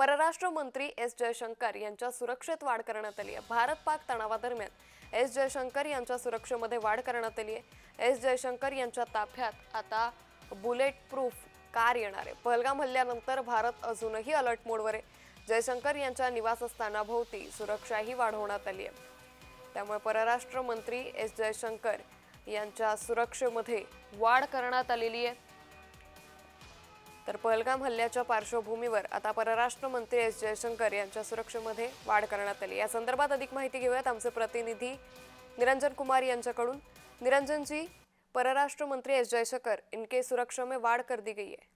परराष्ट्र मंत्री एस जयशंकर यांच्या सुरक्षेत वाढ करण्यात आली आहे। भारत-पाक तणावादरम्यान एस जयशंकर यांच्या सुरक्षेमध्ये वाढ करण्यात आली आहे। एस जयशंकर यांच्या ताफ्यात आता बुलेट प्रूफ कार येणार आहे। पहलगाम हल्ल्यानंतर भारत अजूनही अलर्ट मोडवर आहे। जयशंकर यांच्या निवासस्थानाभोवती सुरक्षाही वाढवण्यात आली आहे। त्यामुळे परराष्ट्र मंत्री एस जयशंकर यांच्या सुरक्षेमध्ये वाढ करण्यात आलेली आहे। तर पहलगाम हल्ल्याच्या पार्श्वभूमीवर आता परराष्ट्र मंत्री एस जयशंकर यांच्या सुरक्षेमध्ये वाढ करण्यात आली। या संदर्भात अधिक माहिती घेऊयात आमचे प्रतिनिधी निरंजन कुमार यांच्याकडून। निरंजन जी, परराष्ट्र मंत्री एस जयशंकर इनके सुरक्षा में वाढ कर दी गई है।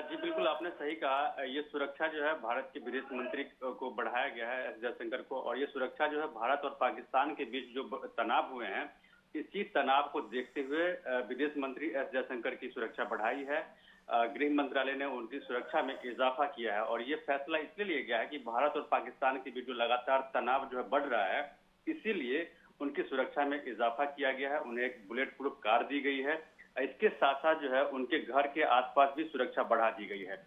जी बिल्कुल, आपने सही कहा। ये सुरक्षा जो है भारत के विदेश मंत्री को बढ़ाया गया है, एस जयशंकर को। और ये सुरक्षा जो है भारत और पाकिस्तान के बीच जो तनाव हुए हैं, इसी तनाव को देखते हुए विदेश मंत्री एस जयशंकर की सुरक्षा बढ़ाई है। गृह मंत्रालय ने उनकी सुरक्षा में इजाफा किया है और ये फैसला इसलिए लिया गया है कि भारत और पाकिस्तान के बीच जो लगातार तनाव जो है बढ़ रहा है, इसीलिए उनकी सुरक्षा में इजाफा किया गया है। उन्हें एक बुलेट प्रूफ कार दी गई है। इसके साथ साथ जो है उनके घर के आसपास भी सुरक्षा बढ़ा दी गई है।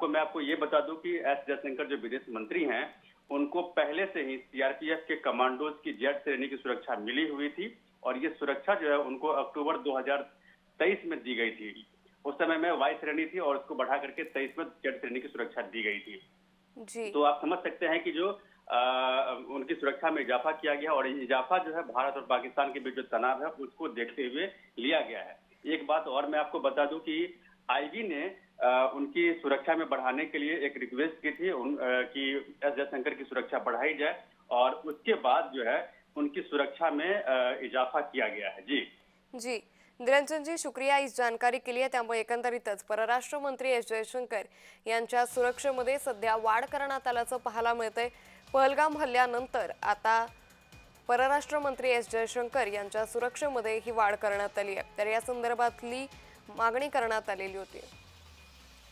मैं आपको ये बता दूं कि एस जयशंकर जो विदेश मंत्री हैं, उनको पहले से ही सीआरपीएफ के कमांडोज की जेड श्रेणी की सुरक्षा मिली हुई थी और ये सुरक्षा जो है उनको अक्टूबर 2023 में दी गई थी। उस समय में वाई श्रेणी थी और उसको बढ़ा करके 23 में जेड श्रेणी की सुरक्षा दी गई थी जी। तो आप समझ सकते हैं कि जो उनकी सुरक्षा में इजाफा किया गया और इजाफा जो है भारत और पाकिस्तान के बीच जो तनाव है उसको देखते हुए लिया गया है। एक बात और मैं आपको बता दूं कि आईजी ने उनकी सुरक्षा में बढ़ाने के लिए एक रिक्वेस्ट की थी कि एस जयशंकर की सुरक्षा बढ़ाई जाए और उसके बाद जो है उनकी सुरक्षा में इजाफा किया गया है। जी निरंजन जी, शुक्रिया इस जानकारी के लिए। त्यामुळे एकंदरीतच परराष्ट्र मंत्री एस जयशंकर यांच्या सुरक्षेमध्ये सध्या वाढ करण्यात आल्याचं पाहायला मिळतंय। पहलगाम हल्ल्यानंतर आता परराष्ट्र मंत्री एस जयशंकर यांच्या सुरक्षेमध्ये ही वाढ करण्यात आली आहे। तर या संदर्भातली मागणी करण्यात आलेली होती।